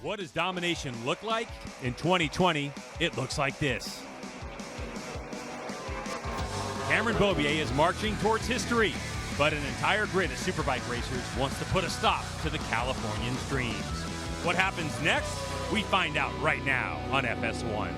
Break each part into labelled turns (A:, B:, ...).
A: What does domination look like? In 2020, it looks like this. Cameron Beaubier is marching towards history, but an entire grid of Superbike racers wants to put a stop to the Californian's dreams. What happens next? We find out right now on FS1.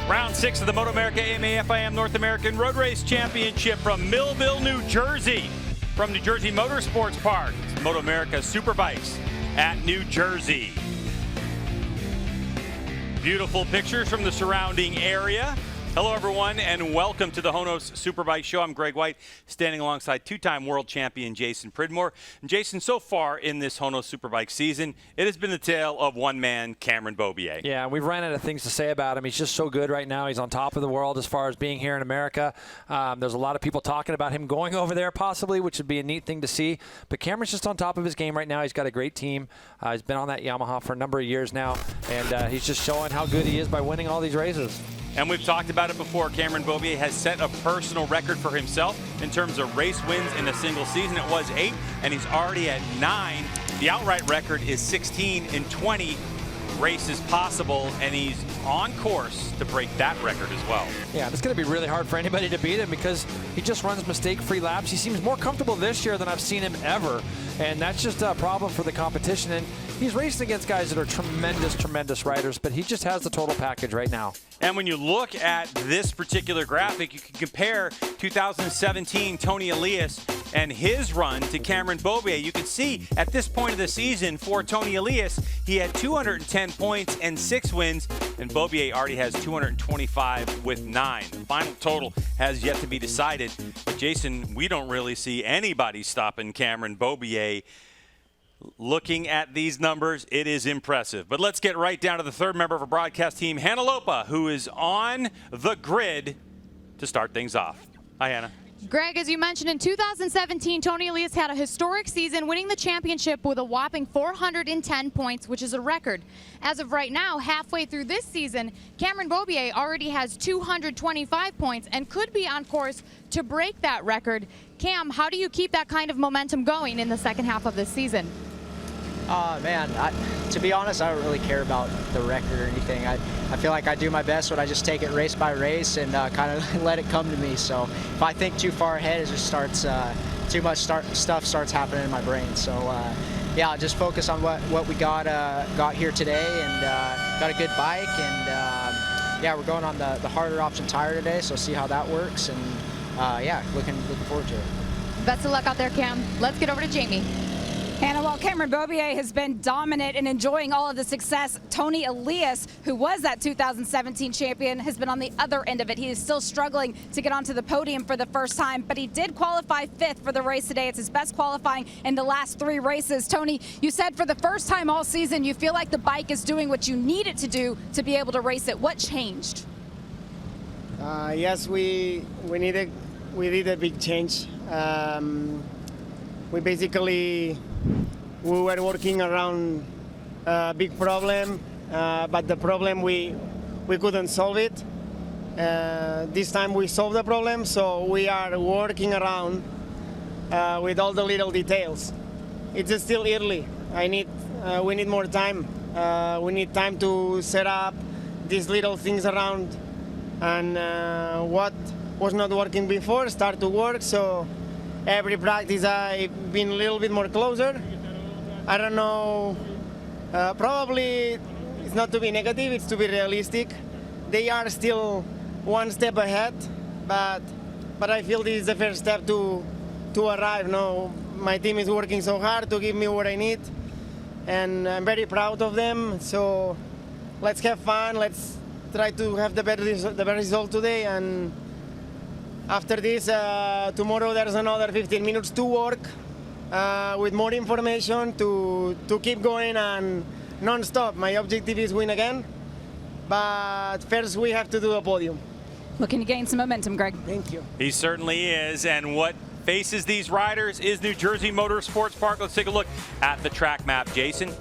A: Round 6 of the MotoAmerica AMA FIM North American Road Race Championship from Millville, New Jersey. From New Jersey Motorsports Park, it's MotoAmerica Superbikes at New Jersey. Beautiful pictures from the surrounding area. Hello everyone and welcome to the HONOS Superbike Show. I'm Greg White, standing alongside two-time world champion Jason Pridmore. And Jason, so far in this HONOS Superbike season, it has been the tale of one man, Cameron Beaubier.
B: Yeah, we've ran out of things to say about him. He's just so good right now. He's on top of the world as far as being here in America. There's a lot of people talking about him going over there possibly, which would be a neat thing to see. But Cameron's just on top of his game right now. He's got a great team. He's been on that Yamaha for a number of years now, and he's just showing how good he is by winning all these races.
A: And we've talked about it before. Cameron Beaubier has set a personal record for himself in terms of race wins in a single season. It was 8, and he's already at 9. The outright record is 16 in 20 races possible, and he's on course to break that record as well.
B: Yeah, it's going to be really hard for anybody to beat him because he just runs mistake-free laps. He seems more comfortable this year than I've seen him ever, and that's just a problem for the competition. And he's racing against guys that are tremendous, tremendous riders, but he just has the total package right now.
A: And when you look at this particular graphic, you can compare 2017 Tony Elias and his run to Cameron Beaubier. You can see at this point of the season for Tony Elias, he had 210 points and 6 wins, and Beaubier already has 225 with 9. The final total has yet to be decided. But Jason, we don't really see anybody stopping Cameron Beaubier. Looking at these numbers, it is impressive. But let's get right down to the third member of our broadcast team, Hannah Lopa, who is on the grid to start things off. Hi, Hannah.
C: Greg, as you mentioned, in 2017, Tony Elias had a historic season, winning the championship with a whopping 410 points, which is a record. As of right now, halfway through this season, Cameron Beaubier already has 225 points and could be on course to break that record. Cam, how do you keep that kind of momentum going in the second half of this season?
D: Man, to be honest, I don't really care about the record or anything. I feel like I do my best when I just take it race by race and kind of let it come to me. So if I think too far ahead, it just starts, too much stuff starts happening in my brain. So yeah, just focus on what we got here today, and got a good bike, and yeah, we're going on the harder option tire today, so see how that works, and yeah, looking forward to it.
C: Best of luck out there, Cam. Let's get over to Jamie.
E: Hannah, while Cameron Beaubier has been dominant and enjoying all of the success, Tony Elias, who was that 2017 champion, has been on the other end of it. He is still struggling to get onto the podium for the first time, but he did qualify 5th for the race today. It's his best qualifying in the last 3 races. Tony, you said for the first time all season, you feel like the bike is doing what you need it to do to be able to race it. What changed?
F: Yes, we did a big change. We were working around a big problem, but the problem we couldn't solve it. This time we solved the problem, so we are working around with all the little details. It's still early. We need more time. We need time to set up these little things around, and what was not working before start to work. So every practice I've been a little bit more closer. I don't know, probably it's not to be negative, it's to be realistic. They are still one step ahead, but I feel this is the first step to arrive. No, my team is working so hard to give me what I need, and I'm very proud of them. So let's have fun, let's try to have the better result today, and after this, tomorrow there's another 15 minutes to work with more information to keep going and non-stop. My objective is win again, but first we have to do a podium.
E: Looking to gain some momentum, Greg.
F: Thank you.
A: He certainly is, and what faces these riders is New Jersey Motorsports Park. Let's take a look at the track map, Jason.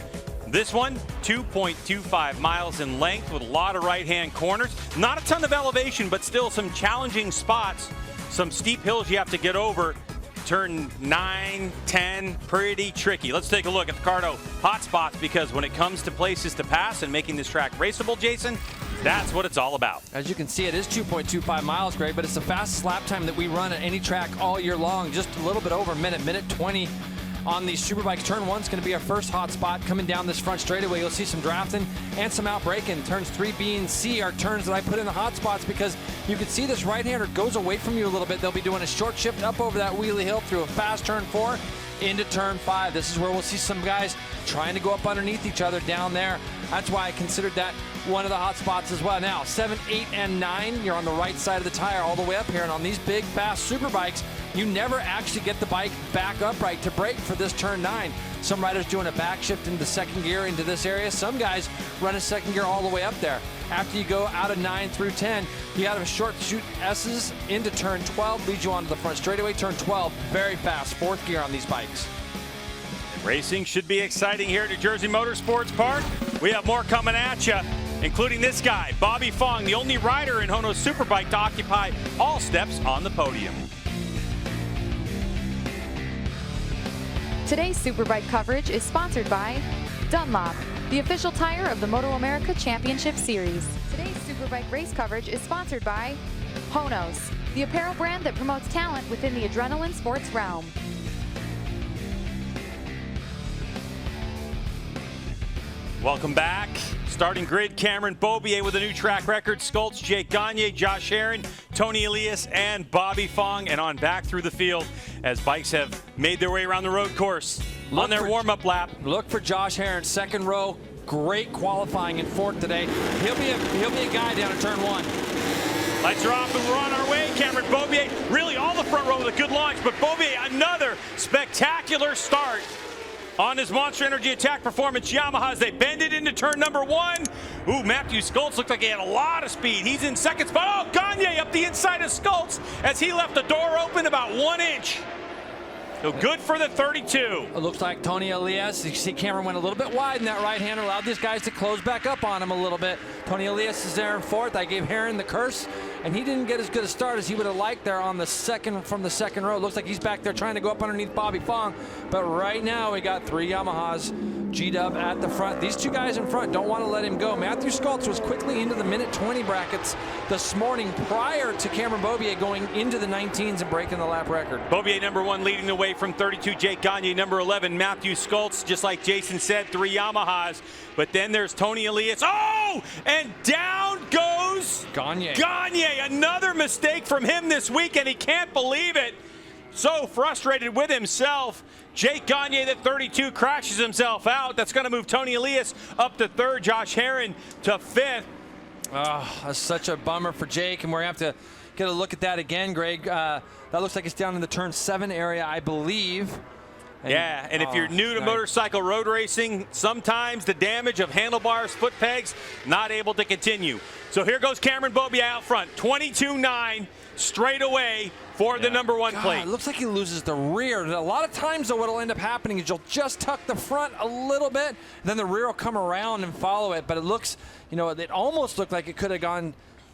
A: This one, 2.25 miles in length with a lot of right-hand corners. Not a ton of elevation, but still some challenging spots. Some steep hills you have to get over. Turn 9, 10, pretty tricky. Let's take a look at the Cardo hot spots, because when it comes to places to pass and making this track raceable, Jason, that's what it's all about.
B: As you can see, it is 2.25 miles, Greg, but it's the fastest lap time that we run at any track all year long. Just a little bit over a minute 20 on these Superbikes. Turn 1 is going to be our first hot spot coming down this front straightaway. You'll see some drafting and some out braking. Turns 3, B, and C are turns that I put in the hot spots because you can see this right-hander goes away from you a little bit. They'll be doing a short shift up over that wheelie hill through a fast turn 4 into turn 5. This is where we'll see some guys trying to go up underneath each other down there. That's why I considered that one of the hot spots as well. Now, 7, 8, and 9, you're on the right side of the tire all the way up here. And on these big, fast Superbikes, you never actually get the bike back upright to brake for this turn 9. Some riders doing a back shift into second gear into this area. Some guys run a second gear all the way up there. After you go out of 9 through 10, you got a short shoot S's into turn 12, leads you onto the front straightaway. Turn 12, very fast, 4th gear on these bikes.
A: Racing should be exciting here at New Jersey Motorsports Park. We have more coming at you, including this guy, Bobby Fong, the only rider in HONOS Superbike to occupy all steps on the podium.
C: Today's Superbike coverage is sponsored by Dunlop, the official tire of the MotoAmerica Championship Series. Today's Superbike race coverage is sponsored by HONOS, the apparel brand that promotes talent within the adrenaline sports realm.
A: Welcome back. Starting grid, Cameron Beaubier with a new track record. Skoltz, Jake Gagne, Josh Herrin, Tony Elias, and Bobby Fong. And on back through the field as bikes have made their way around the road course on their warm-up lap.
B: Look for Josh Herrin, second row. Great qualifying in 4th today. He'll be a guy down at turn 1.
A: Lights are off and we're on our way. Cameron Beaubier, really all the front row with a good launch, but Beaubier, another spectacular start on his Monster Energy Attack Performance Yamaha as they bend it into turn number 1. Ooh, Matthew Skoltz looked like he had a lot of speed. He's in second spot. Oh, Gagne up the inside of Skoltz as he left the door open about 1 inch. So good for the 32.
B: It looks like Tony Elias. You see Cameron went a little bit wide in that right hand, allowed these guys to close back up on him a little bit. Tony Elias is there in 4th. I gave Herrin the curse, and he didn't get as good a start as he would have liked there on the second from the second row. It looks like he's back there trying to go up underneath Bobby Fong, but right now we got 3 Yamahas. G-Dub at the front. These 2 guys in front don't want to let him go. Matthew Skoltz was quickly into the minute 20 brackets this morning prior to Cameron Beaubier going into the 19s and breaking the lap record.
A: Beaubier number 1 leading the way from 32. Jake Gagne number 11. Matthew Skoltz, just like Jason said, 3 Yamahas. But then there's Tony Elias. Oh! And down goes
B: Gagne.
A: Another mistake from him this week, and he can't believe it. So frustrated with himself. Jake Gagne, the 32, crashes himself out. That's going to move Tony Elias up to 3rd. Josh Herrin to 5th.
B: Oh, that's such a bummer for Jake, and we're going to have to get a look at that again, Greg. That looks like it's down in the turn 7 area, I believe.
A: And if you're new to motorcycle road racing, sometimes the damage of handlebars, foot pegs, not able to continue. So here goes Cameron Beaubier out front, 22.9 straight away for the number 1 plate.
B: It looks like he loses the rear. A lot of times, though, what'll end up happening is you'll just tuck the front a little bit, then the rear will come around and follow it. But it looks, it almost looked like it could have gone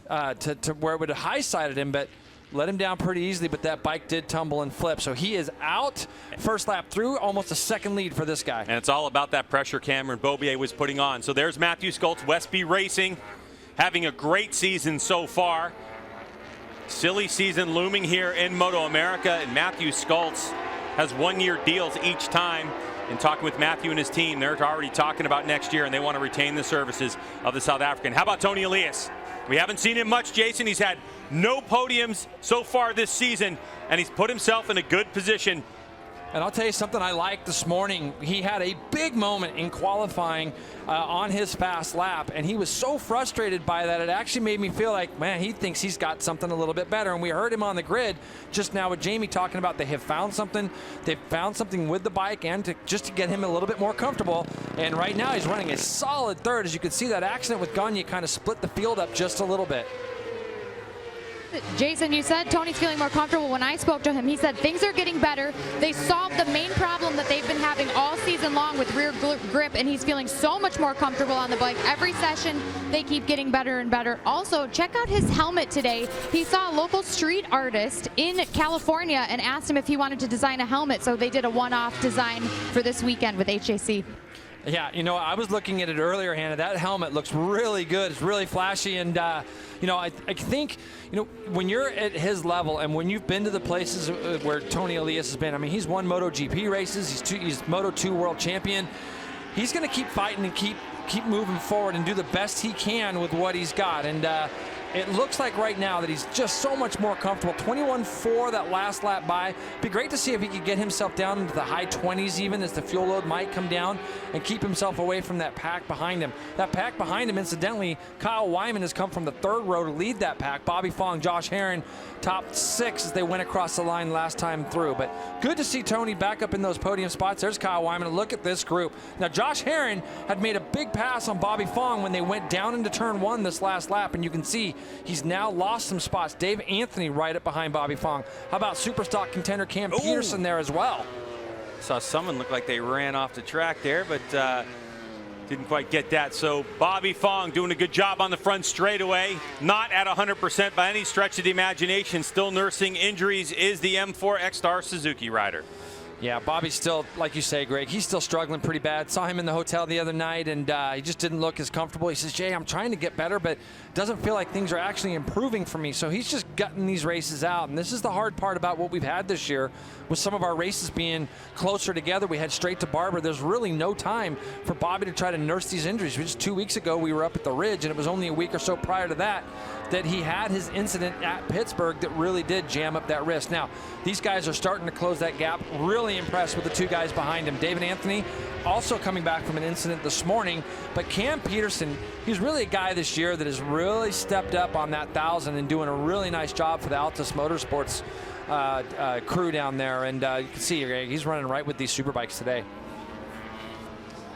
B: to where it would have high-sided him, but let him down pretty easily, but that bike did tumble and flip. So he is out. First lap through, almost a second lead for this guy.
A: And it's all about that pressure Cameron Beaubier was putting on. So there's Matthew Skoltz, Westby Racing, having a great season so far. Silly season looming here in MotoAmerica, and Matthew Skoltz has 1-year deals each time. In talking with Matthew and his team, they're already talking about next year, and they want to retain the services of the South African. How about Tony Elias? We haven't seen him much, Jason. He's had no podiums so far this season, and he's put himself in a good position.
B: And I'll tell you something I liked this morning. He had a big moment in qualifying on his fast lap, and he was so frustrated by that, it actually made me feel like, man, he thinks he's got something a little bit better. And we heard him on the grid just now with Jamie talking about they have found something. They've found something with the bike and just to get him a little bit more comfortable. And right now he's running a solid 3rd. As you can see, that accident with Gagne kind of split the field up just a little bit.
C: Jason, you said Tony's feeling more comfortable. When I spoke to him, he said things are getting better. They solved the main problem that they've been having all season long with rear grip, and he's feeling so much more comfortable on the bike. Every session, they keep getting better and better. Also, check out his helmet today. He saw a local street artist in California and asked him if he wanted to design a helmet, so they did a one-off design for this weekend with HAC.
B: Yeah, you know, I was looking at it earlier, Hannah. That helmet looks really good. It's really flashy. And, you know, I think, you know, when you're at his level and when you've been to the places where Tony Elias has been, I mean, he's won MotoGP races. He's Moto2 world champion. He's going to keep fighting and keep moving forward and do the best he can with what he's got. And it looks like right now that he's just so much more comfortable. 21.4 that last lap by. Be great to see if he could get himself down into the high 20s even as the fuel load might come down and keep himself away from that pack behind him. That pack behind him, incidentally, Kyle Wyman has come from the third row to lead that pack. Bobby Fong, Josh Herrin, top 6 as they went across the line last time through. But good to see Tony back up in those podium spots. There's Kyle Wyman. Look at this group. Now, Josh Herrin had made a big pass on Bobby Fong when they went down into turn 1 this last lap, and you can see he's now lost some spots. Dave Anthony right up behind Bobby Fong. How about Superstock contender Cam Peterson there as well?
A: Saw someone look like they ran off the track there, but didn't quite get that. So Bobby Fong doing a good job on the front straightaway. Not at 100% by any stretch of the imagination. Still nursing injuries is the M4 X-Star Suzuki rider.
B: Yeah, Bobby's still, like you say, Greg, he's still struggling pretty bad. Saw him in the hotel the other night, and he just didn't look as comfortable. He says, Jay, I'm trying to get better, but doesn't feel like things are actually improving for me. So he's just gutting these races out. And this is the hard part about what we've had this year with some of our races being closer together. We had straight to Barber. There's really no time for Bobby to try to nurse these injuries. Just 2 weeks ago, we were up at the Ridge, and it was only a week or so prior to that he had his incident at Pittsburgh that really did jam up that wrist. Now, these guys are starting to close that gap. Really impressed with the 2 guys behind him. David Anthony also coming back from an incident this morning, but Cam Peterson, he's really a guy this year that has really stepped up on that 1,000 and doing a really nice job for the Altus Motorsports crew down there. And you can see he's running right with these Superbikes today.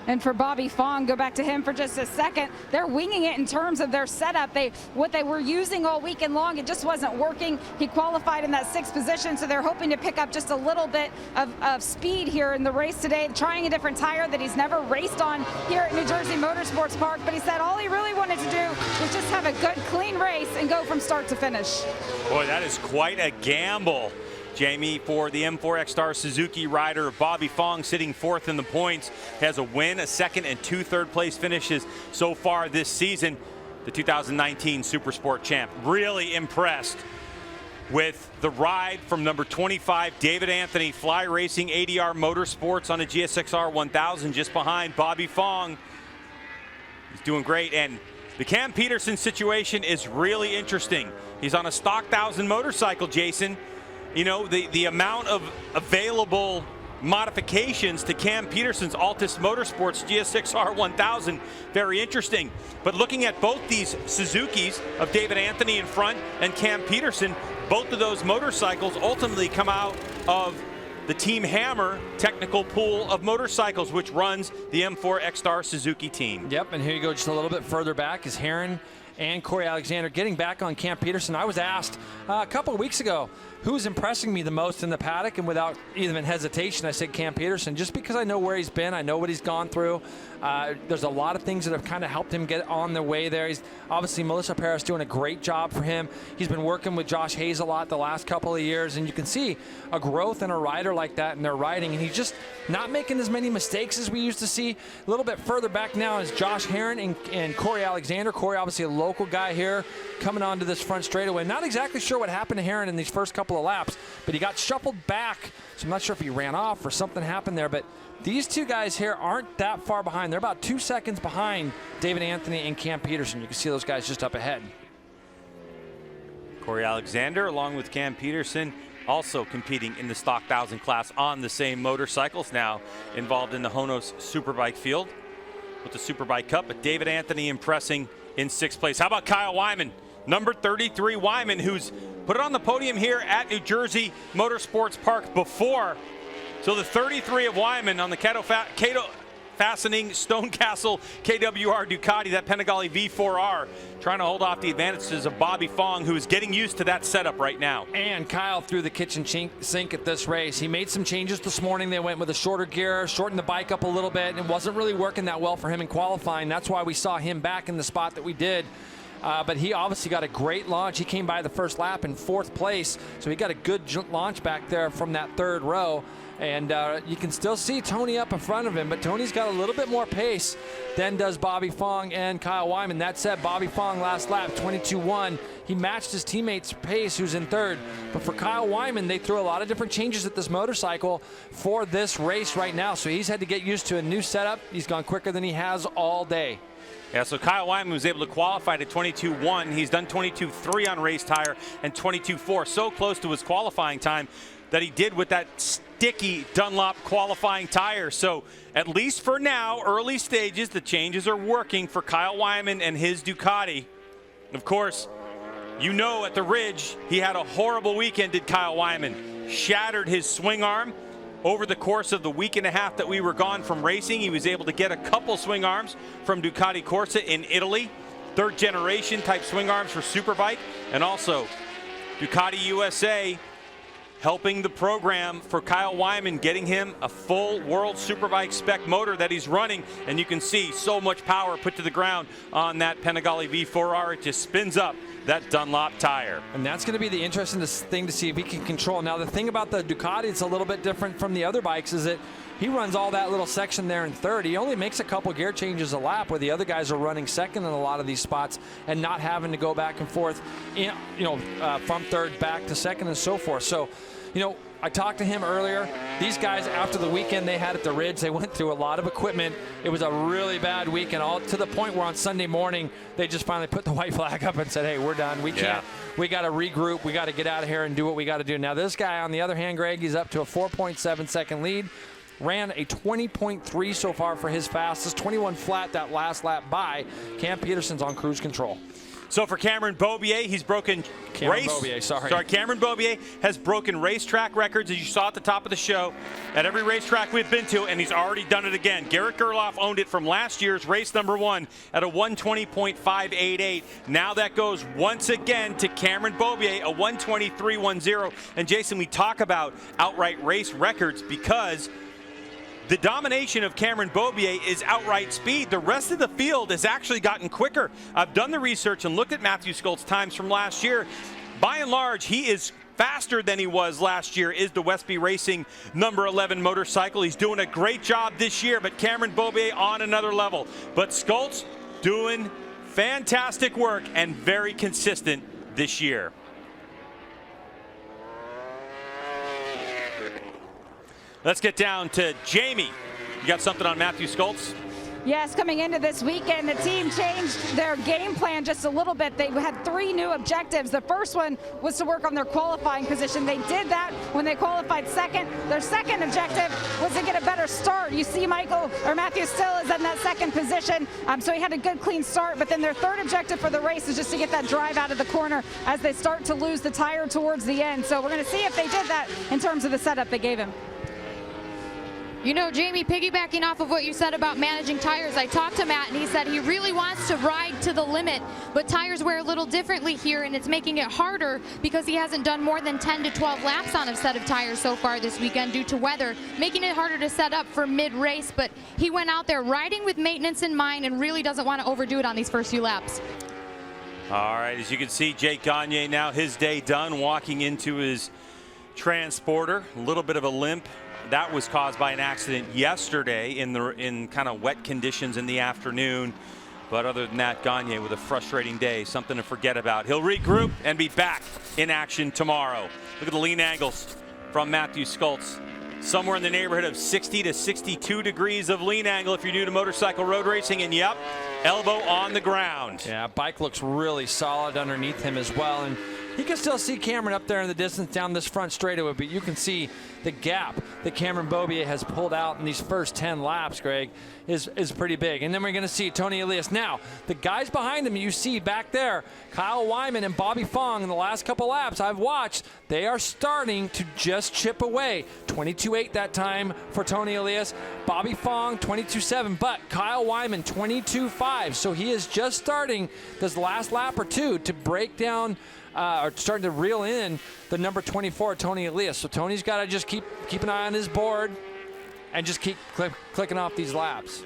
E: And for Bobby Fong, go back to him for just a second. They're winging it in terms of their setup. What they were using all weekend long, it just wasn't working. He qualified in that 6th position, so they're hoping to pick up just a little bit of speed here in the race today, trying a different tire that he's never raced on here at New Jersey Motorsports Park. But he said all he really wanted to do was just have a good, clean race and go from start to finish.
A: Boy, that is quite a gamble, Jamie, for the M4 X-Star Suzuki rider. Bobby Fong sitting 4th in the points, has a win, a 2nd and 2 third-place finishes so far this season. The 2019 Supersport champ. Really impressed with the ride from number 25, David Anthony, Fly Racing ADR Motorsports on a GSX-R 1000, just behind Bobby Fong. He's doing great, and the Cam Peterson situation is really interesting. He's on a stock 1,000 motorcycle, Jason. You know, the amount of available modifications to Cam Peterson's Altus Motorsports GSX-R 1000, very interesting. But looking at both these Suzukis of David Anthony in front and Cam Peterson, both of those motorcycles ultimately come out of the Team Hammer technical pool of motorcycles, which runs the M4 X-Star Suzuki team.
B: Yep, and here you go just a little bit further back is Herrin and Corey Alexander getting back on Cam Peterson. I was asked a couple of weeks ago, who's impressing me the most in the paddock, and without even hesitation, I said Cam Peterson, just because I know where he's been, I know what he's gone through. There's a lot of things that have kind of helped him get on the way there. He's obviously, Melissa Paris doing a great job for him. He's been working with Josh Hayes a lot the last couple of years, and you can see a growth in a rider like that in their riding, and he's just not making as many mistakes as we used to see. A little bit further back now is Josh Herrin and Corey Alexander. Corey, obviously a local guy here, coming onto this front straightaway. Not exactly sure what happened to Herrin in these first couple of laps, but he got shuffled back, so I'm not sure if he ran off or something happened there. But these 2 guys here aren't that far behind. They're about 2 seconds behind David Anthony and Cam Peterson. You can see those guys just up ahead.
A: Corey Alexander, along with Cam Peterson, also competing in the stock 1,000 class on the same motorcycles, now involved in the HONOS Superbike field with the Superbike Cup. But David Anthony impressing in 6th place. How about Kyle Wyman, number 33 Wyman, who's put it on the podium here at New Jersey Motorsports Park before. So the 33 of Wyman on the Cato fastening Stonecastle KWR Ducati, that Panigale V4R, trying to hold off the advantages of Bobby Fong, who is getting used to that setup right now.
B: And Kyle threw the kitchen sink at this race. He made some changes this morning. They went with a shorter gear, shortened the bike up a little bit, and it wasn't really working that well for him in qualifying. That's why we saw him back in the spot that we did. But he obviously got a great launch. He came by the first lap in 4th place, so he got a good launch back there from that 3rd row. And you can still see Tony up in front of him, but Tony's got a little bit more pace than does Bobby Fong and Kyle Wyman. That said, Bobby Fong last lap, 22-1. He matched his teammate's pace, who's in 3rd. But for Kyle Wyman, they threw a lot of different changes at this motorcycle for this race right now. So he's had to get used to a new setup. He's gone quicker than he has all day.
A: Yeah, so Kyle Wyman was able to qualify to 22.1. He's done 22.3 on race tire and 22.4. So close to his qualifying time that he did with that sticky Dunlop qualifying tire. So at least for now, early stages, the changes are working for Kyle Wyman and his Ducati. Of course, you know at the Ridge, he had a horrible weekend, did Kyle Wyman. Shattered his swing arm. Over the course of the week and a half that we were gone from racing, he was able to get a couple swing arms from Ducati Corsa in Italy. 3rd generation type swing arms for Superbike. And also Ducati USA helping the program for Kyle Wyman, getting him a full World Superbike spec motor that he's running. And you can see so much power put to the ground on that Panigale V4R. It just spins up that Dunlop tire.
B: And that's going to be the interesting thing to see if he can control. Now, the thing about the Ducati, it's a little bit different from the other bikes, is that he runs all that little section there in 3rd. He only makes a couple gear changes a lap, where the other guys are running 2nd in a lot of these spots and not having to go back and forth, from 3rd back to 2nd and so forth. So, I talked to him earlier. These guys, after the weekend they had at the Ridge, they went through a lot of equipment. It was a really bad weekend, all to the point where on Sunday morning they just finally put the white flag up and said, hey, we're done. We can't. We got to regroup. We got to get out of here and do what we got to do. Now, this guy, on the other hand, Greg, he's up to a 4.7 second lead. Ran a 20.3 so far for his fastest, 21 flat that last lap by. Cam Peterson's on cruise control.
A: So for Cameron Beaubier, he's broken Cameron Beaubier has broken racetrack records, as you saw at the top of the show, at every racetrack we've been to, and he's already done it again. Garrett Gerloff owned it from last year's race number 1 at a 120.588. Now that goes once again to Cameron Beaubier, a 123.10. And Jason, we talk about outright race records because the domination of Cameron Beaubier is outright speed. The rest of the field has actually gotten quicker. I've done the research and looked at Matthew Skolt's times from last year. By and large, he is faster than he was last year, is the Westby Racing number 11 motorcycle. He's doing a great job this year, but Cameron Beaubier on another level. But Skolt's doing fantastic work and very consistent this year. Let's get down to Jamie. You got something on Matthew Skolt's?
E: Yes, coming into this weekend, the team changed their game plan just a little bit. They had 3 new objectives. The first one was to work on their qualifying position. They did that when they qualified 2nd. Their second objective was to get a better start. You see Matthew still is in that 2nd position, so he had a good clean start. But then their 3rd objective for the race is just to get that drive out of the corner as they start to lose the tire towards the end. So we're going to see if they did that in terms of the setup they gave him.
C: Jamie, piggybacking off of what you said about managing tires, I talked to Matt and he said he really wants to ride to the limit, but tires wear a little differently here and it's making it harder because he hasn't done more than 10 to 12 laps on a set of tires so far this weekend due to weather, making it harder to set up for mid-race, but he went out there riding with maintenance in mind and really doesn't want to overdo it on these first few laps.
A: All right, as you can see, Jake Gagne now his day done, walking into his transporter, a little bit of a limp. That was caused by an accident yesterday in kind of wet conditions in the afternoon. But other than that, Gagne with a frustrating day, something to forget about. He'll regroup and be back in action tomorrow. Look at the lean angles from Matthew Skolt's. Somewhere in the neighborhood of 60 to 62 degrees of lean angle if you're new to motorcycle road racing. And yep, elbow on the ground.
B: Yeah, bike looks really solid underneath him as well. And You can still see Cameron up there in the distance down this front straightaway, but you can see the gap that Cameron Beaubier has pulled out in these first 10 laps, Greg, is pretty big. And then we're going to see Tony Elias. Now, the guys behind him you see back there, Kyle Wyman and Bobby Fong, in the last couple laps I've watched, they are starting to just chip away. 22.8 that time for Tony Elias. Bobby Fong, 22.7, but Kyle Wyman, 22.5. So he is just starting this last lap or two to break down or starting to reel in the number 24, Tony Elias. So Tony's got to just keep an eye on his board and just keep clicking off these laps.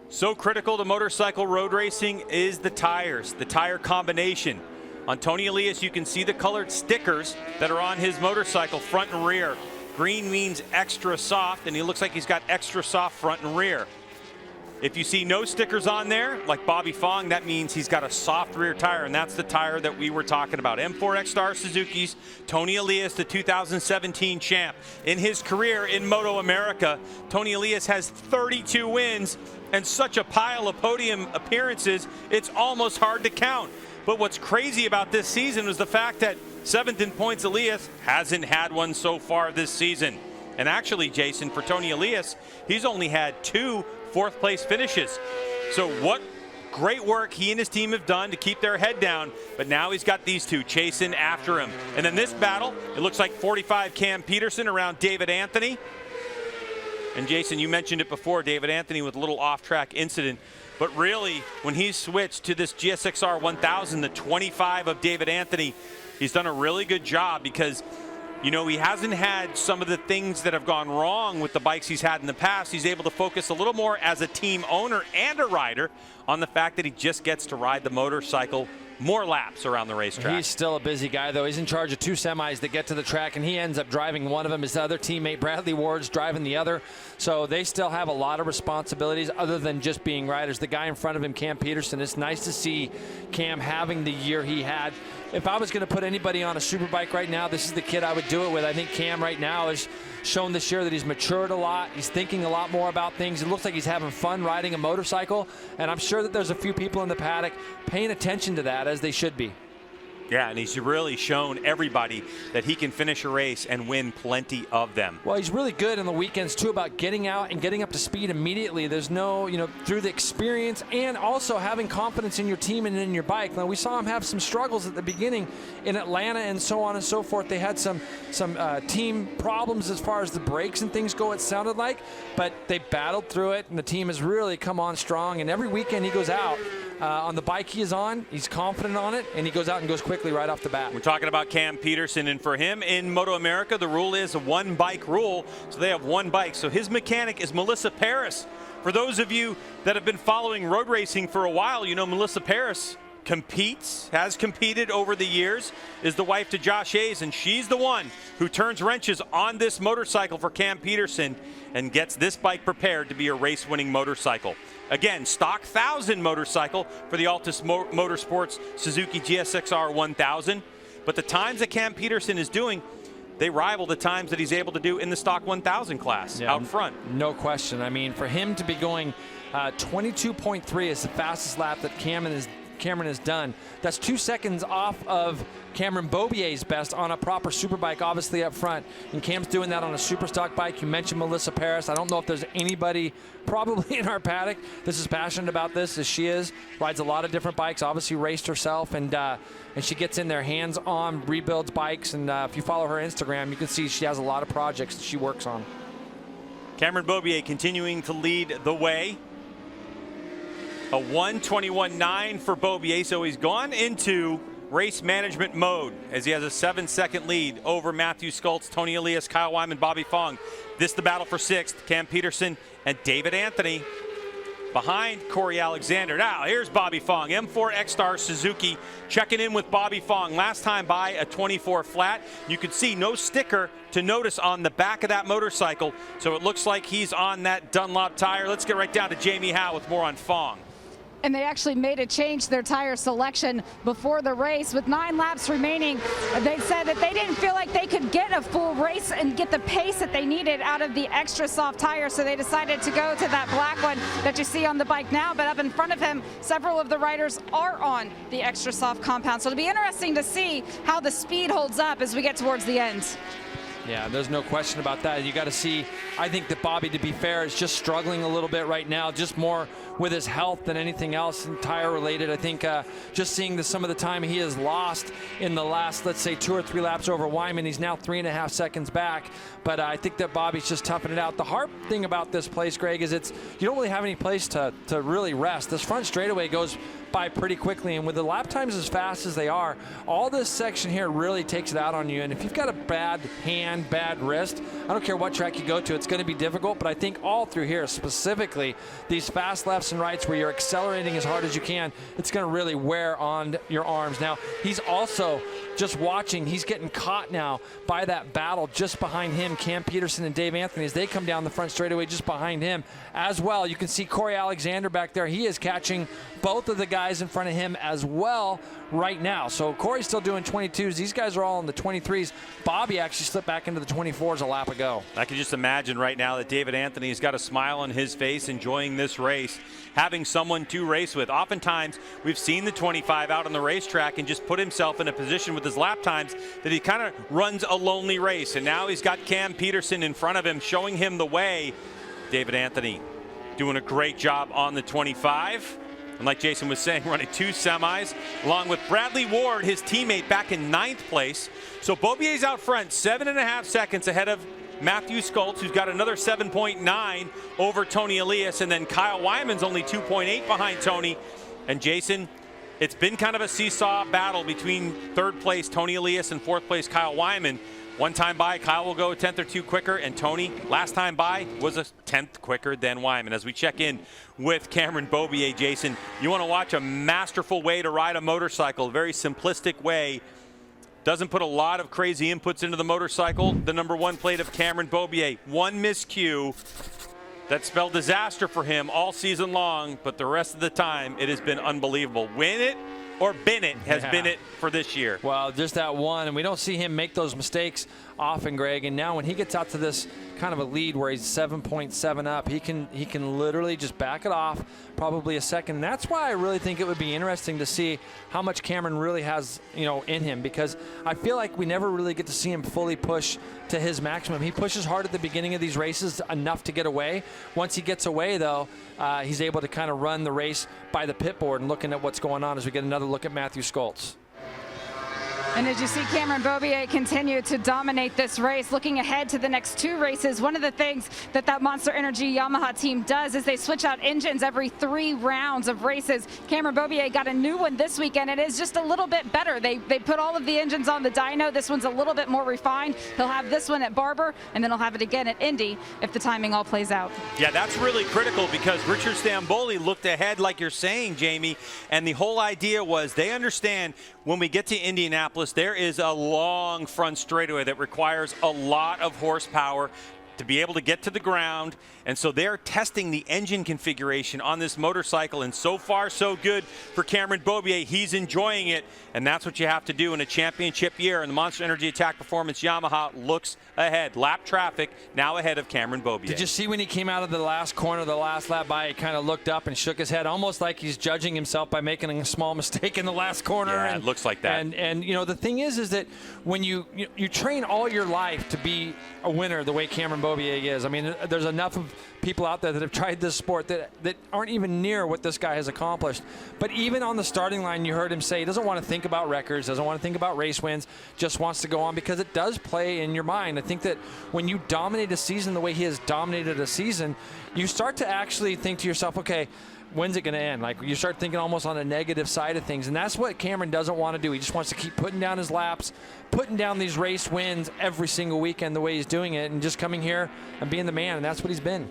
A: So critical to motorcycle road racing is the tires, the tire combination. On Tony Elias, you can see the colored stickers that are on his motorcycle, front and rear. Green means extra soft, and he looks like he's got extra soft front and rear. If you see no stickers on there, like Bobby Fong, that means he's got a soft rear tire, and that's the tire that we were talking about. M4 X-Star Suzuki's Tony Elias, the 2017 champ. In his career in MotoAmerica, Tony Elias has 32 wins and such a pile of podium appearances, it's almost hard to count. But what's crazy about this season was the fact that 7th in points Elias hasn't had one so far this season. And actually, Jason, for Tony Elias, he's only had 2 fourth-place finishes. So what great work he and his team have done to keep their head down, but now he's got these two chasing after him. And then this battle, it looks like 45 Cam Peterson around David Anthony. And Jason, you mentioned it before, David Anthony with a little off-track incident. But really, when he switched to this GSXR 1000, the 25 of David Anthony, he's done a really good job because, you know, he hasn't had some of the things that have gone wrong with the bikes he's had in the past. He's able to focus a little more as a team owner and a rider on the fact that he just gets to ride the motorcycle more laps around the racetrack.
B: He's still a busy guy, though. He's in charge of 2 semis that get to the track, and he ends up driving one of them. His other teammate, Bradley Ward's driving the other. So they still have a lot of responsibilities other than just being riders. The guy in front of him, Cam Peterson, it's nice to see Cam having the year he had. If I was going to put anybody on a Superbike right now, this is the kid I would do it with. I think Cam right now has shown this year that he's matured a lot. He's thinking a lot more about things. It looks like he's having fun riding a motorcycle, and I'm sure that there's a few people in the paddock paying attention to that, as they should be.
A: Yeah, and he's really shown everybody that he can finish a race and win plenty of them.
B: Well, he's really good on the weekends, too, about getting out and getting up to speed immediately. There's no, through the experience and also having confidence in your team and in your bike. Now, we saw him have some struggles at the beginning in Atlanta and so on and so forth. They had some team problems as far as the brakes and things go, it sounded like, but they battled through it, and the team has really come on strong. And every weekend he goes out on the bike he is on, he's confident on it, and he goes out and goes quickly right off the bat.
A: We're talking about Cam Peterson, and for him in MotoAmerica, the rule is a 1-bike rule, so they have 1 bike. So his mechanic is Melissa Paris. For those of you that have been following road racing for a while, you know Melissa Paris has competed over the years, is the wife to Josh Hayes, and she's the one who turns wrenches on this motorcycle for Cam Peterson and gets this bike prepared to be a race-winning motorcycle. Again, stock 1000 motorcycle for the Altus Motorsports Suzuki GSXR 1000. But the times that Cam Peterson is doing, they rival the times that he's able to do in the stock 1000 class out front.
B: No question. I mean, for him to be going 22.3 is the fastest lap that Cameron has done. That's 2 seconds off of Cameron Beaubier's best on a proper Superbike, obviously up front. And Cam's doing that on a Superstock bike. You mentioned Melissa Paris. I don't know if there's anybody probably in our paddock that's as passionate about this as she is. Rides a lot of different bikes, obviously raced herself, and she gets in there hands-on, rebuilds bikes. And if you follow her Instagram, you can see she has a lot of projects that she works on.
A: Cameron Beaubier continuing to lead the way. A 1:21.9 for Beaubier, so he's gone into race management mode as he has a 7-second lead over Matthew Skultz, Tony Elias, Kyle Wyman, Bobby Fong. This the battle for 6th, Cam Peterson and David Anthony behind Corey Alexander. Now here's Bobby Fong, M4 X-Star Suzuki, checking in with Bobby Fong. Last time by a 24 flat. You can see no sticker to notice on the back of that motorcycle, so it looks like he's on that Dunlop tire. Let's get right down to Jamie Howe with more on Fong.
E: And they actually made a change to their tire selection before the race. With 9 laps remaining, they said that they didn't feel like they could get a full race and get the pace that they needed out of the extra soft tire, so they decided to go to that black one that you see on the bike now. But up in front of him, several of the riders are on the extra soft compound. So it'll be interesting to see how the speed holds up as we get towards the end.
B: Yeah, there's no question about that. You got to see, I think that Bobby, to be fair, is just struggling a little bit right now, just more with his health than anything else and tire related. I think just seeing some of the time he has lost in the last, let's say, 2 or 3 laps over Wyman, he's now 3.5 seconds back. But I think that Bobby's just toughing it out. The hard thing about this place, Greg, is you don't really have any place to really rest. This front straightaway goes by pretty quickly, and with the lap times as fast as they are, all this section here really takes it out on you. And if you've got a bad hand, bad wrist, I don't care what track you go to, it's going to be difficult. But I think all through here, specifically these fast lefts and rights where you're accelerating as hard as you can, it's going to really wear on your arms. Now, he's also just watching, he's getting caught now by that battle just behind him, Cam Peterson and Dave Anthony, as they come down the front straightaway just behind him as well. You can see Corey Alexander back there. He is catching both of the guys in front of him as well right now. So Corey's still doing 22s. These guys are all in the 23s. Bobby actually slipped back into the 24s a lap ago.
A: I can just imagine right now that David Anthony has got a smile on his face, enjoying this race, having someone to race with. Oftentimes, we've seen the 25 out on the racetrack and just put himself in a position with his lap times that he kind of runs a lonely race. And now he's got Cam Peterson in front of him, showing him the way. David Anthony doing a great job on the 25. And like Jason was saying, running 2 semis, along with Bradley Ward, his teammate, back in 9th place. So Beaubier's out front, 7.5 seconds ahead of Matthew Skoltz, who's got another 7.9 over Tony Elias. And then Kyle Wyman's only 2.8 behind Tony. And Jason, it's been kind of a seesaw battle between 3rd place Tony Elias and 4th place Kyle Wyman. One time by, Kyle will go a 10th or 2 quicker, and Tony, last time by, was a 10th quicker than Wyman. As we check in with Cameron Beaubier, Jason, you want to watch a masterful way to ride a motorcycle, a very simplistic way. Doesn't put a lot of crazy inputs into the motorcycle. The number 1 plate of Cameron Beaubier, 1 miscue. That spelled disaster for him all season long, but the rest of the time, it has been unbelievable. Win it or bin it has been it for this year.
B: Well, just that one, and we don't see him make those mistakes often, Greg. And now when he gets out to this kind of a lead where he's 7.7 up, he can literally just back it off probably a second. And that's why I really think it would be interesting to see how much Cameron really has, in him, because I feel like we never really get to see him fully push to his maximum. He pushes hard at the beginning of these races, enough to get away. Once he gets away, though, he's able to kind of run the race by the pit board and looking at what's going on as we get another look at Matthew Skoltz.
E: And as you see Cameron Beaubier continue to dominate this race, looking ahead to the next 2 races, one of the things that Monster Energy Yamaha team does is they switch out engines every 3 rounds of races. Cameron Beaubier got a new one this weekend. It is just a little bit better. They put all of the engines on the dyno. This one's a little bit more refined. He'll have this one at Barber, and then he'll have it again at Indy if the timing all plays out.
A: Yeah, that's really critical because Richard Stamboli looked ahead, like you're saying, Jamie, and the whole idea was they understand when we get to Indianapolis, there is a long front straightaway that requires a lot of horsepower to be able to get to the ground. And so they're testing the engine configuration on this motorcycle, and so far so good for Cameron Beaubier. He's enjoying it, and that's what you have to do in a championship year. And the Monster Energy Attack Performance Yamaha looks ahead. Lap traffic now ahead of Cameron Beaubier.
B: Did you see when he came out of the last corner, the last lap by, he kind of looked up and shook his head, almost like he's judging himself by making a small mistake in the last corner?
A: Yeah, it looks like that.
B: And the thing is that when you train all your life to be a winner the way Cameron Beaubier is. I mean, there's enough of people out there that have tried this sport that aren't even near what this guy has accomplished. But even on the starting line, you heard him say he doesn't want to think about records, doesn't want to think about race wins, just wants to go on because it does play in your mind. I think that when you dominate a season the way he has dominated a season, you start to actually think to yourself, okay, when's it going to end? Like, you start thinking almost on a negative side of things, and that's what Cameron doesn't want to do. He just wants to keep putting down his laps, putting down these race wins every single weekend the way he's doing it, and just coming here and being the man, and that's what he's been.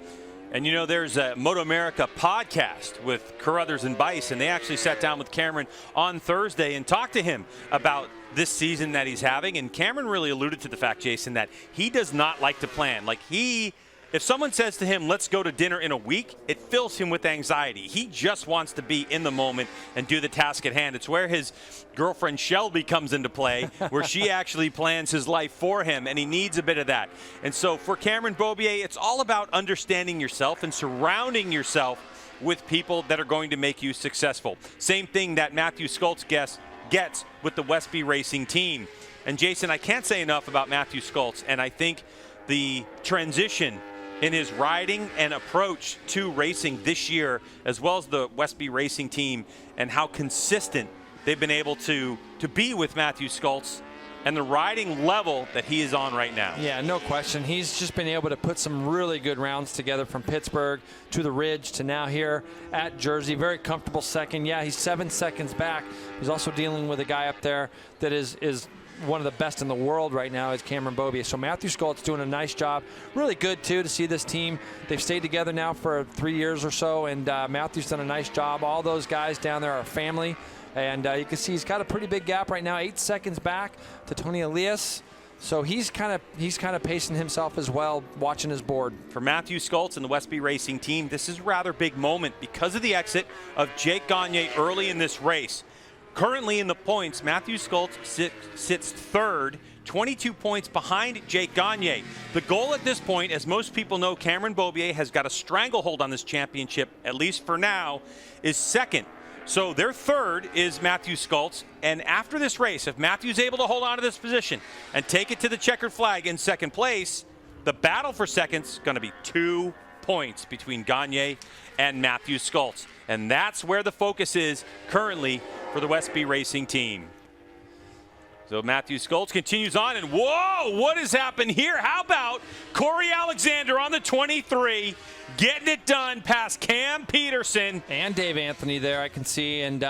A: And there's a MotoAmerica podcast with Carruthers and Bice, and they actually sat down with Cameron on Thursday and talked to him about this season that he's having. And Cameron really alluded to the fact, Jason, that he does not like to plan. Like, he If someone says to him, let's go to dinner in a week, it fills him with anxiety. He just wants to be in the moment and do the task at hand. It's where his girlfriend Shelby comes into play, where she actually plans his life for him, and he needs a bit of that. And so for Cameron Beaubier, it's all about understanding yourself and surrounding yourself with people that are going to make you successful. Same thing that Matthew Skoltz gets with the Westby Racing team. And Jason, I can't say enough about Matthew Skoltz, and I think the transition in his riding and approach to racing this year, as well as the Westby Racing team, and how consistent they've been able to be with Matthew Skoltz and the riding level that he is on right now.
B: Yeah, no question. He's just been able to put some really good rounds together from Pittsburgh to the Ridge to now here at Jersey. Very comfortable second. Yeah, he's 7 seconds back. He's also dealing with a guy up there that is one of the best in the world right now is Cameron Beaubier. So Matthew Skoltz doing a nice job. Really good, too, to see this team. They've stayed together now for 3 years or so, and Matthew's done a nice job. All those guys down there are family. And you can see he's got a pretty big gap right now, 8 seconds back to Tony Elias. So he's kind of pacing himself as well, watching his board.
A: For Matthew Skoltz and the Westby Racing team, this is a rather big moment because of the exit of Jake Gagne early in this race. Currently in the points, Matthew Skoltz sits third, 22 points behind Jake Gagne. The goal at this point, as most people know, Cameron Beaubier has got a stranglehold on this championship, at least for now, is second. So their third is Matthew Skoltz. And after this race, if Matthew's able to hold on to this position and take it to the checkered flag in second place, the battle for second's is going to be 2 points between Gagne and Matthew Skoltz. And that's where the focus is currently for the Westby Racing team. So Matthew Skoltz continues on, and whoa, what has happened here? How about Corey Alexander on the 23, getting it done past Cam Peterson.
B: And Dave Anthony there, I can see, and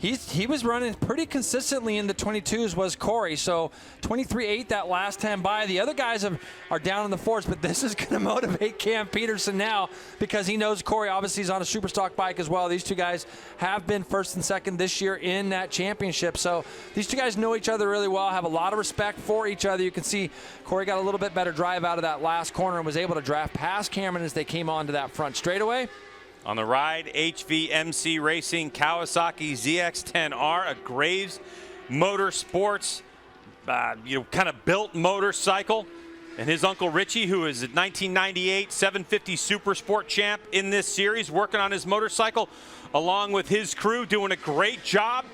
B: he was running pretty consistently in the 22s was Corey, so 23.8 that last time by. The other guys are down in the fours, but this is going to motivate Cam Peterson now because he knows Corey obviously is on a super stock bike as well. These two guys have been first and second this year in that championship, so these two guys know each other really well, have a lot of respect for each other. You can see Corey got a little bit better drive out of that last corner and was able to draft past Cameron as they came onto that front straightaway.
A: On the ride, HVMC Racing Kawasaki ZX-10R, a Graves Motorsports, kind of built motorcycle. And his uncle Richie, who is a 1998 750 Super Sport champ in this series, working on his motorcycle along with his crew, doing a great job.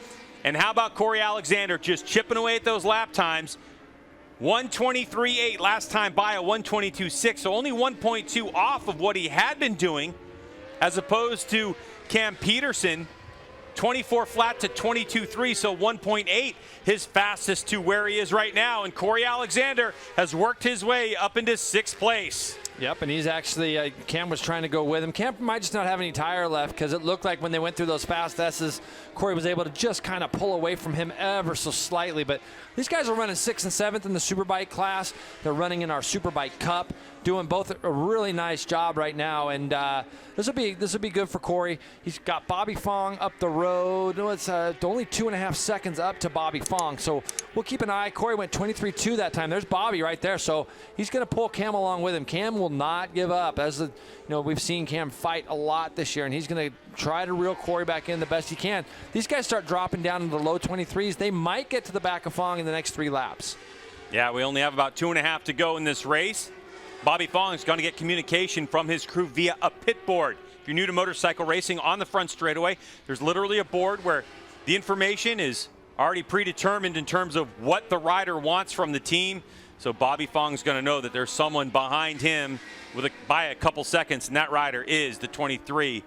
A: And how about Corey Alexander just chipping away at those lap times? 1:23.8 last time by, a 1:22.6, so only 1.2 off of what he had been doing, as opposed to Cam Peterson, 24 flat to 22.3, so 1.8 his fastest to where he is right now. And Corey Alexander has worked his way up into 6th place.
B: Yep, and he's actually, Cam was trying to go with him. Cam might just not have any tire left because it looked like when they went through those fast S's, Corey was able to just kind of pull away from him ever so slightly. But these guys are running 6th and 7th in the Superbike class. They're running in our Superbike Cup, doing both a really nice job right now. And this will be good for Corey. He's got Bobby Fong up the road. No, it's only 2.5 seconds up to Bobby Fong. So we'll keep an eye. Corey went 23.2 that time. There's Bobby right there. So he's going to pull Cam along with him. Cam will not give up. We've seen Cam fight a lot this year, and he's going to try to reel Corey back in the best he can. These guys start dropping down into the low 23s. They might get to the back of Fong in the next 3 laps.
A: Yeah, we only have about 2.5 to go in this race. Bobby Fong is going to get communication from his crew via a pit board. If you're new to motorcycle racing, on the front straightaway, there's literally a board where the information is already predetermined in terms of what the rider wants from the team. So Bobby Fong's going to know that there's someone behind him by a couple seconds, and that rider is the 23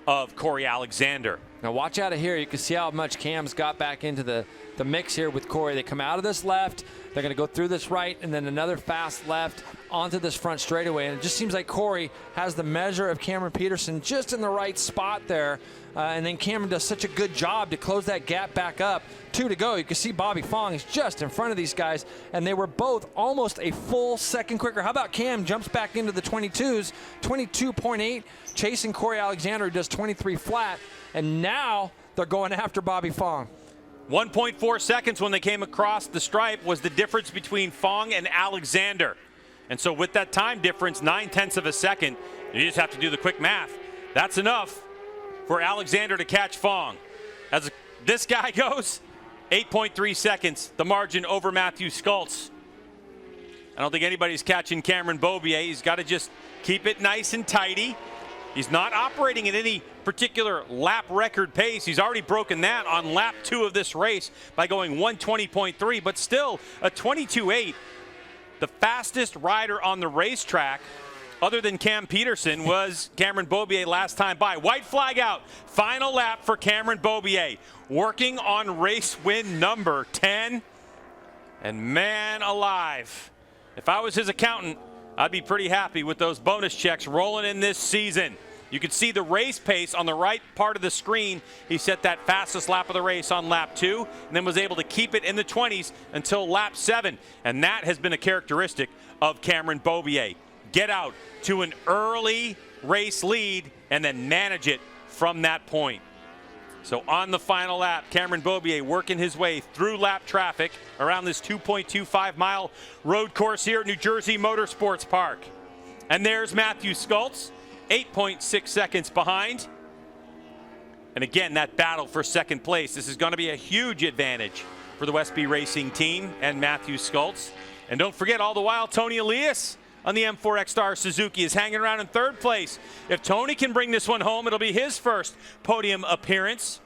A: of Corey Alexander.
B: Now watch out of here. You can see how much Cam's got back into the mix here with Corey. They come out of this left. They're going to go through this right and then another fast left onto this front straightaway. And it just seems like Corey has the measure of Cameron Peterson just in the right spot there. And then Cameron does such a good job to close that gap back up. 2 to go. You can see Bobby Fong is just in front of these guys, and they were both almost a full second quicker. How about Cam jumps back into the 22s, 22.8, chasing Corey Alexander, who does 23 flat, and now they're going after Bobby Fong.
A: 1.4 seconds when they came across the stripe was the difference between Fong and Alexander. And so with that time difference, 9/10 of a second, you just have to do the quick math. That's enough for Alexander to catch Fong. As this guy goes, 8.3 seconds, the margin over Matthew Skultz. I don't think anybody's catching Cameron Beaubier. He's got to just keep it nice and tidy. He's not operating at any particular lap record pace. He's already broken that on lap 2 of this race by going 1:20.3, but still a 22.8. The fastest rider on the racetrack, other than Cam Peterson, was Cameron Beaubier last time by. White flag out. Final lap for Cameron Beaubier, working on race win number 10. And man alive, if I was his accountant, I'd be pretty happy with those bonus checks rolling in this season. You can see the race pace on the right part of the screen. He set that fastest lap of the race on lap 2 and then was able to keep it in the 20s until lap 7. And that has been a characteristic of Cameron Beaubier. Get out to an early race lead and then manage it from that point. So on the final lap, Cameron Beaubier working his way through lap traffic around this 2.25-mile road course here at New Jersey Motorsports Park. And there's Matthew Skultz, 8.6 seconds behind. And again, that battle for second place. This is going to be a huge advantage for the Westby Racing team and Matthew Skultz. And don't forget, all the while, Tony Elias on the M4 X-Star Suzuki is hanging around in third place. If Tony can bring this one home, it'll be his first podium appearance.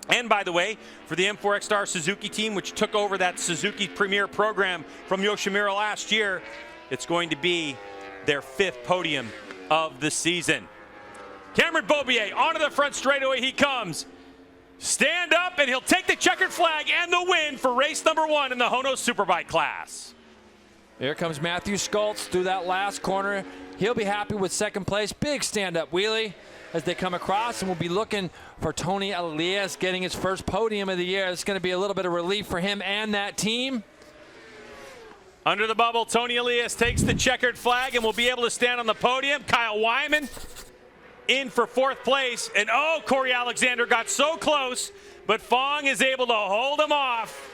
A: And by the way, for the M4 X-Star Suzuki team, which took over that Suzuki Premier program from Yoshimura last year, it's going to be their 5th podium of the season. Cameron Beaubier onto the front straightaway he comes. Stand up and he'll take the checkered flag and the win for race number 1 in the HONOS Superbike class.
B: Here comes Matthew Skultz through that last corner. He'll be happy with second place. Big stand-up wheelie as they come across, and we'll be looking for Tony Elias getting his first podium of the year. It's going to be a little bit of relief for him and that team.
A: Under the bubble, Tony Elias takes the checkered flag and will be able to stand on the podium. Kyle Wyman in for 4th place. And oh, Corey Alexander got so close, but Fong is able to hold him off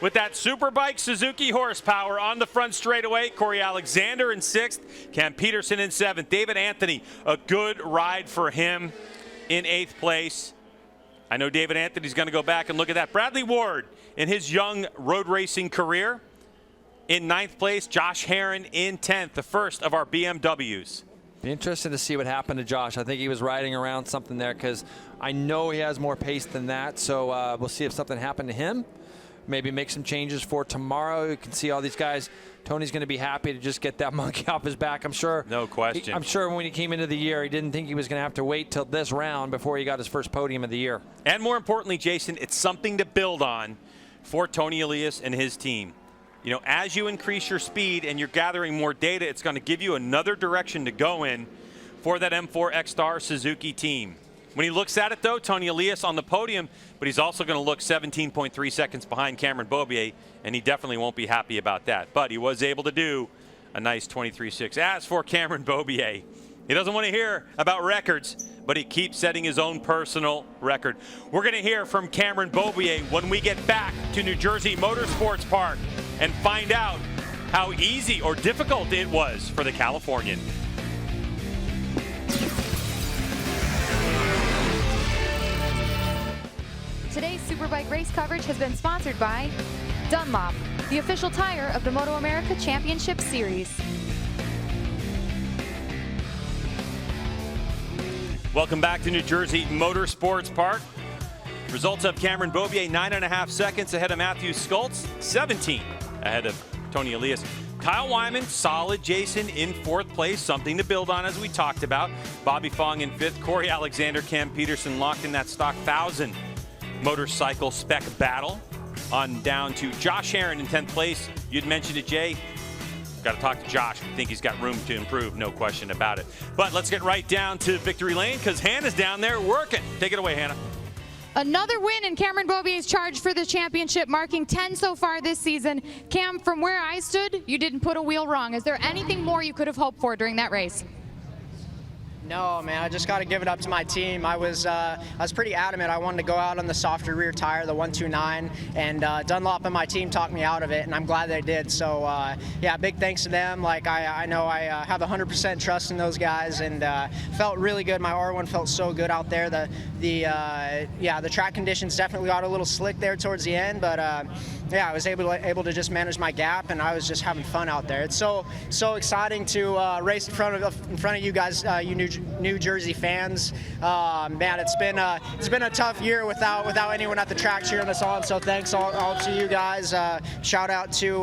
A: with that Superbike Suzuki horsepower on the front straightaway. Corey Alexander in 6th, Cam Peterson in 7th. David Anthony, a good ride for him in 8th place. I know David Anthony's going to go back and look at that. Bradley Ward in his young road racing career in 9th place. Josh Herron in 10th, the first of our BMWs.
B: Be interesting to see what happened to Josh. I think he was riding around something there because I know he has more pace than that. So we'll see if something happened to him. Maybe make some changes for tomorrow. You can see all these guys. Tony's going to be happy to just get that monkey off his back, I'm sure.
A: No question.
B: I'm sure when he came into the year, he didn't think he was going to have to wait till this round before he got his first podium of the year.
A: And more importantly, Jason, it's something to build on for Tony Elias and his team. You know, as you increase your speed and you're gathering more data, it's going to give you another direction to go in for that M4 X-Star Suzuki team. When he looks at it, though, Tony Elias on the podium, but he's also going to look 17.3 seconds behind Cameron Beaubier, and he definitely won't be happy about that. But he was able to do a nice 23.6. As for Cameron Beaubier, he doesn't want to hear about records, but he keeps setting his own personal record. We're going to hear from Cameron Beaubier when we get back to New Jersey Motorsports Park and find out how easy or difficult it was for the Californian.
C: Today's Superbike race coverage has been sponsored by Dunlop, the official tire of the MotoAmerica Championship Series.
A: Welcome back to New Jersey Motorsports Park. Results of Cameron Beaubier, 9.5 seconds ahead of Matthew Skultz, 17 ahead of Tony Elias. Kyle Wyman, solid, Jason, in 4th place, something to build on as we talked about. Bobby Fong in 5th, Corey Alexander, Cam Peterson locked in that stock 1,000 motorcycle spec battle. On down to Josh Herron in 10th place. You'd mentioned it, Jay. Got to talk to Josh. We think he's got room to improve, no question about it. But let's get right down to victory lane because Hannah's down there working. Take it away, Hannah.
C: Another win in Cameron Beaubier's charge for the championship, marking 10 so far this season. Cam, from where I stood, you didn't put a wheel wrong. Is there anything more you could have hoped for during that race?
D: No, man, I just got to give it up to my team. I was pretty adamant. I wanted to go out on the softer rear tire, the 129, and Dunlop and my team talked me out of it, and I'm glad they did. So, yeah, big thanks to them. Like, I know I have 100% trust in those guys, and felt really good. My R1 felt so good out there. The track conditions definitely got a little slick there towards the end, but yeah, I was able to just manage my gap, and I was just having fun out there. It's so exciting to race in front of you guys, you New Jersey fans. Man, it's been a tough year without anyone at the track cheering us on. So thanks all to you guys. Shout out to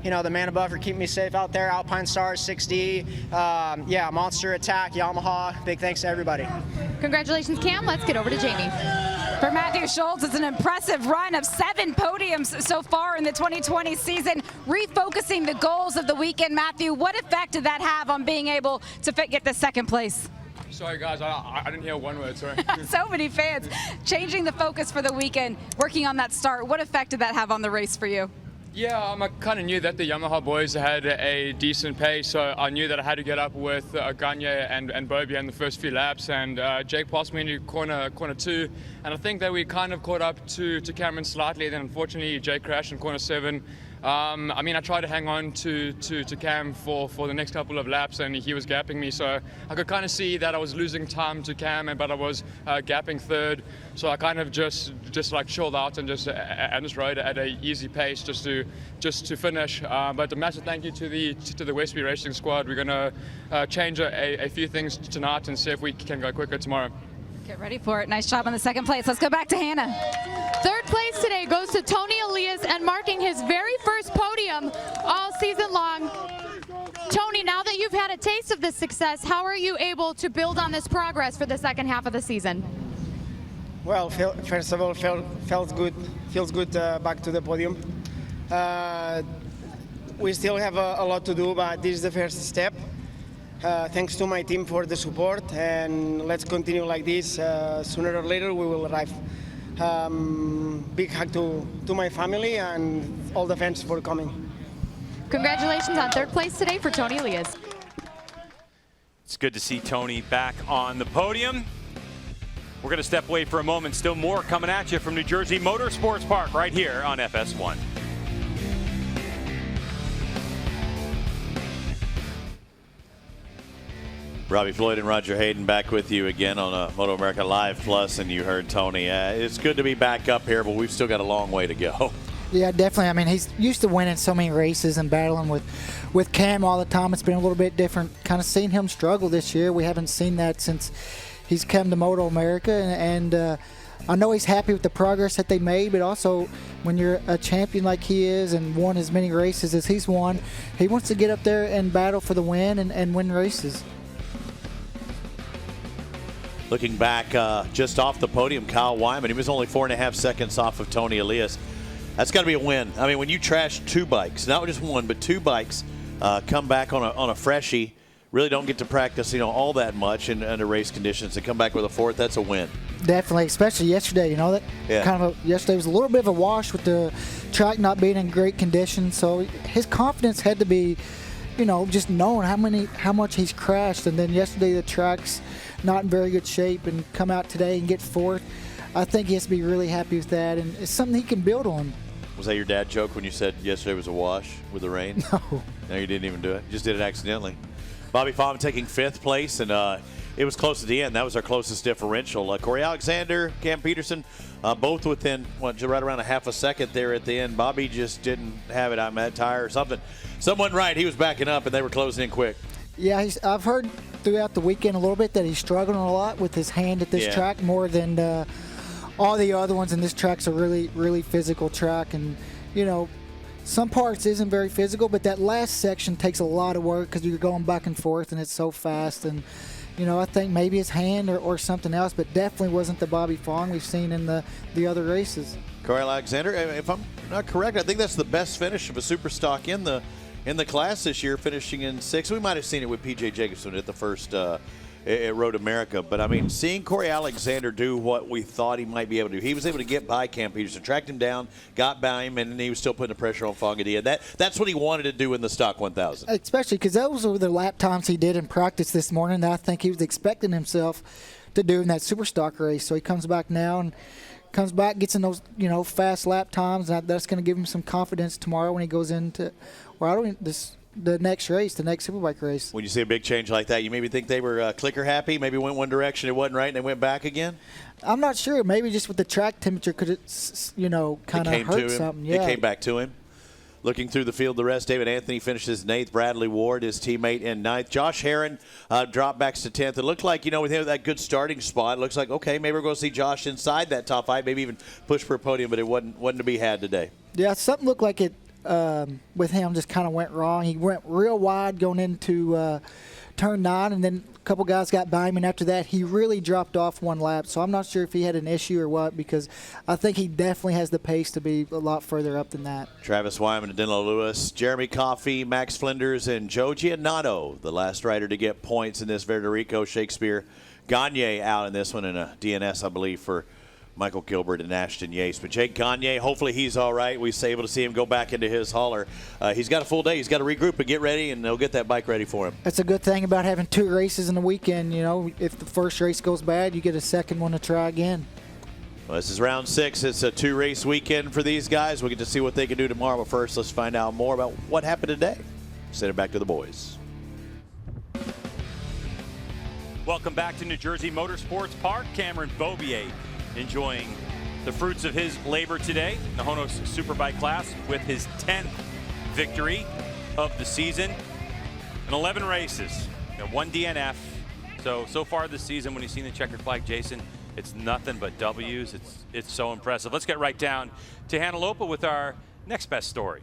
D: the man above for keeping me safe out there. Alpine Stars, 6D, yeah, Monster Attack, Yamaha. Big thanks to everybody.
C: Congratulations, Cam. Let's get over to Jamie.
E: For Matthew Schultz, it's an impressive run of 7 podiums so far in the 2020 season. Refocusing the goals of the weekend, Matthew, what effect did that have on being able to get the second place?
G: Sorry, guys, I didn't hear one word, sorry.
E: So many fans. Changing the focus for the weekend, working on that start. What effect did that have on the race for you?
G: Yeah, I kind of knew that the Yamaha boys had a decent pace, so I knew that I had to get up with Gagne and Beaubier in the first few laps, and Jake passed me into corner 2, and I think that we kind of caught up to Cameron slightly, then unfortunately Jake crashed in corner 7. I mean, I tried to hang on to Cam for the next couple of laps, and he was gapping me, so I could kind of see that I was losing time to Cam, but I was gapping third, so I kind of just like chilled out and just rode at an easy pace just to finish. But a massive thank you to the Westby Racing squad. We're gonna change a few things tonight and see if we can go quicker tomorrow.
E: Get ready for it. Nice job on the second place. Let's go back to Hannah.
C: Third place today goes to Tony Elias, and marking his very first podium all season long. Tony, now that you've had a taste of this success, how are you able to build on this progress for the second half of the season?
F: Well, first of all, feels good back to the podium. We still have a lot to do, but this is the first step. Thanks to my team for the support, and let's continue like this. Sooner or later we will arrive. Big hug to my family and all the fans for coming.
C: Congratulations on third place today for Tony Elias.
A: It's good to see Tony back on the podium. We're going to step away for a moment. Still more coming at you from New Jersey Motorsports Park right here on FS1.
H: Robbie Floyd and Roger Hayden back with you again on a MotoAmerica Live Plus, and you heard Tony. It's good to be back up here, but we've still got a long way to go.
I: Yeah, definitely. I mean, he's used to winning so many races and battling with Cam all the time. It's been a little bit different. Kind of seeing him struggle this year. We haven't seen that since he's come to MotoAmerica, and I know he's happy with the progress that they made, but also when you're a champion like he is and won as many races as he's won, he wants to get up there and battle for the win and win races.
H: Looking back just off the podium, Kyle Wyman, he was only 4.5 seconds off of Tony Elias. That's got to be a win. I mean, when you trash 2 bikes, not just one, but 2 bikes, come back on a freshie, really don't get to practice, all that much in under race conditions, and come back with a 4th, that's a win.
I: Definitely, especially yesterday. Yesterday was a little bit of a wash with the track not being in great condition. So his confidence had to be, just knowing how much he's crashed, and then yesterday the track's not in very good shape, and come out today and get 4th. I think he has to be really happy with that, and it's something he can build on.
H: Was that your dad joke when you said yesterday was a wash with the rain?
I: No.
H: No, you didn't even do it. You just did it accidentally. Bobby Fom taking 5th place, and it was close to the end. That was our closest differential. Corey Alexander, Cam Peterson, both within right around a half a second there at the end. Bobby just didn't have it on that tire or something. Something right. He was backing up, and they were closing in quick.
I: Yeah, I've heard throughout the weekend a little bit that he's struggling a lot with his hand at this track more than all the other ones. And this track's a really, really physical track. And, some parts isn't very physical, but that last section takes a lot of work because you're going back and forth and it's so fast. And, I think maybe his hand or something else, but definitely wasn't the Bobby Fong we've seen in the other races.
H: Corey Alexander, if I'm not correct, I think that's the best finish of a super stock in the class this year, finishing in 6th. We might have seen it with P.J. Jacobson at the first at Road America. But, I mean, seeing Corey Alexander do what we thought he might be able to do, he was able to get by Cam Peterson, tracked him down, got by him, and he was still putting the pressure on Fongadia. That's what he wanted to do in the Stock 1000.
I: Especially because those were the lap times he did in practice this morning that I think he was expecting himself to do in that super stock race. So he comes back now and gets in those, fast lap times. And that's going to give him some confidence tomorrow when he goes into the next race, the next Superbike race.
H: When you see a big change like that, you maybe think they were clicker happy, maybe went one direction, it wasn't right, and they went back again?
I: I'm not sure. Maybe just with the track temperature, could it, kind of hurt something? Yeah.
H: It came back to him. Looking through the field, the rest, David Anthony finishes 9th. Bradley Ward, his teammate, in 9th. Josh Herron dropped back to 10th. It looked like, with him that good starting spot, it looks like, okay, maybe we're going to see Josh inside that top 5, maybe even push for a podium, but it wasn't to be had today.
I: Yeah, something looked like it with him just kind of went wrong. He went real wide going into turn 9, and then a couple guys got by him, and after that he really dropped off one lap. So I'm not sure if he had an issue or what, because I think he definitely has the pace to be a lot further up than that.
H: Travis Wyman and Danilo Lewis, Jeremy Coffey, Max Flinders, and Joe Giannotto, the last rider to get points in this Verderico Shakespeare. Gagne out in this one, in a DNS, I believe, for Michael Gilbert and Ashton Yates. But Jake Gagne, hopefully he's all right. We were able to see him go back into his hauler. He's got a full day. He's got to regroup and get ready, and they'll get that bike ready for him.
I: That's a good thing about having 2 races in a weekend. If the first race goes bad, you get a second one to try again.
H: Well, this is round 6. It's a 2-race weekend for these guys. We'll get to see what they can do tomorrow. But first, let's find out more about what happened today. Send it back to the boys.
A: Welcome back to New Jersey Motorsports Park. Cameron Beaubier enjoying the fruits of his labor today in the HONOS Superbike class with his 10th victory of the season in 11 races. 1 DNF. So far this season, when you've seen the checkered flag, Jason, it's nothing but W's. It's so impressive. Let's get right down to Hanalopa with our next best story.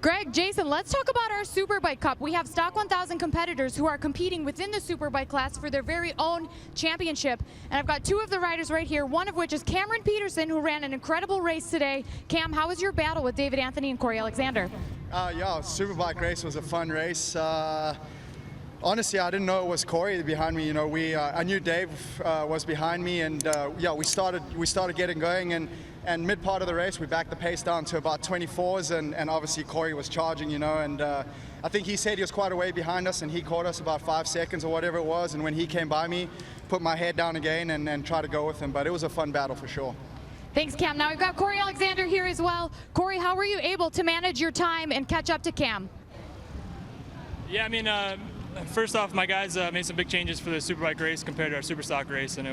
C: Greg, Jason, let's talk about our Superbike Cup. We have Stock 1000 competitors who are competing within the Superbike class for their very own championship. And I've got 2 of the riders right here, one of which is Cameron Peterson, who ran an incredible race today. Cam, how was your battle with David Anthony and Corey Alexander?
J: Superbike race was a fun race. Honestly, I didn't know it was Corey behind me. I knew Dave was behind me, and we started getting going, and mid part of the race we backed the pace down to about 24s, and obviously Corey was charging, and I think he said he was quite a way behind us, and he caught us about 5 seconds or whatever it was, and when he came by me, put my head down again and tried to go with him, but it was a fun battle for sure.
C: Thanks, Cam. Now we've got Corey Alexander here as well. Corey, how were you able to manage your time and catch up to Cam?
K: Yeah, first off, my guys made some big changes for the Superbike race compared to our Superstock race, and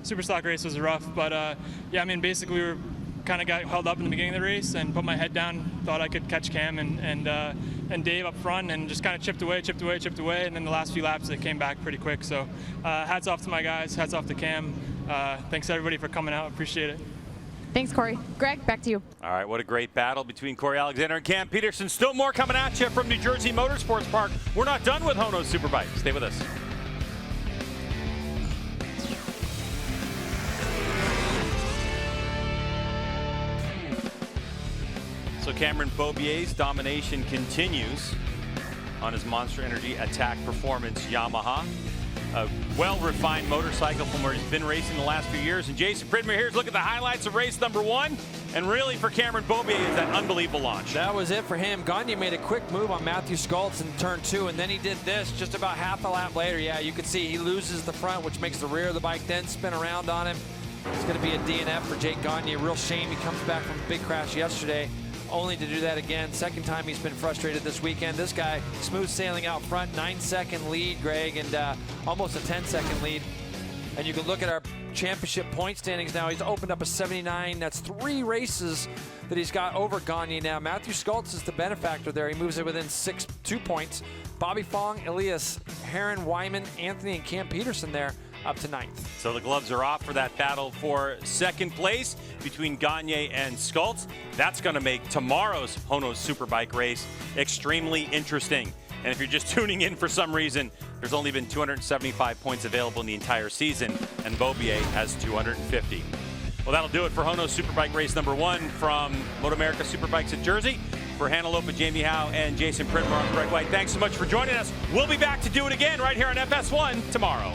K: Superstock race was rough, but basically we were kind of got held up in the beginning of the race and put my head down, thought I could catch Cam and Dave up front, and just kind of chipped away, and then the last few laps it came back pretty quick. So hats off to my guys, hats off to Cam. Thanks everybody for coming out, appreciate it.
C: Thanks, Corey. Greg, back to you.
A: All right, what a great battle between Corey Alexander and Cam Peterson. Still more coming at you from New Jersey Motorsports Park. We're not done with HONOS Superbike. Stay with us. So Cameron Beaubier's domination continues on his Monster Energy Attack Performance Yamaha. A well-refined motorcycle from where he's been racing the last few years. And Jason Pridmere, here's a look at the highlights of race number 1. And really for Cameron Beaubier is that unbelievable launch.
B: That was it for him. Gagne made a quick move on Matthew Skultz in turn 2, and then he did this just about half a lap later. Yeah, you can see he loses the front, which makes the rear of the bike then spin around on him. It's going to be a DNF for Jake Gagne. Real shame he comes back from a big crash yesterday, only to do that again. Second time he's been frustrated this weekend. This guy, smooth sailing out front, 9-second lead, Greg, and almost a 10-second lead. And you can look at our championship point standings now. He's opened up a 79. That's 3 races that he's got over Gagne now. Matthew Skultz is the benefactor there. He moves it within 2 points. Bobby Fong, Elias, Herron, Wyman, Anthony, and Cam Peterson there up to 9th.
A: So the gloves are off for that battle for second place between Gagne and Skultz. That's going to make tomorrow's HONOS Superbike race extremely interesting. And if you're just tuning in for some reason, there's only been 275 points available in the entire season, and Beaubier has 250. Well, that'll do it for HONOS Superbike race number 1 from MotoAmerica Superbikes at Jersey. For Hannah Lopa, Jamie Howe, and Jason Pridmore, I'm Greg White. Thanks so much for joining us. We'll be back to do it again right here on FS1 tomorrow.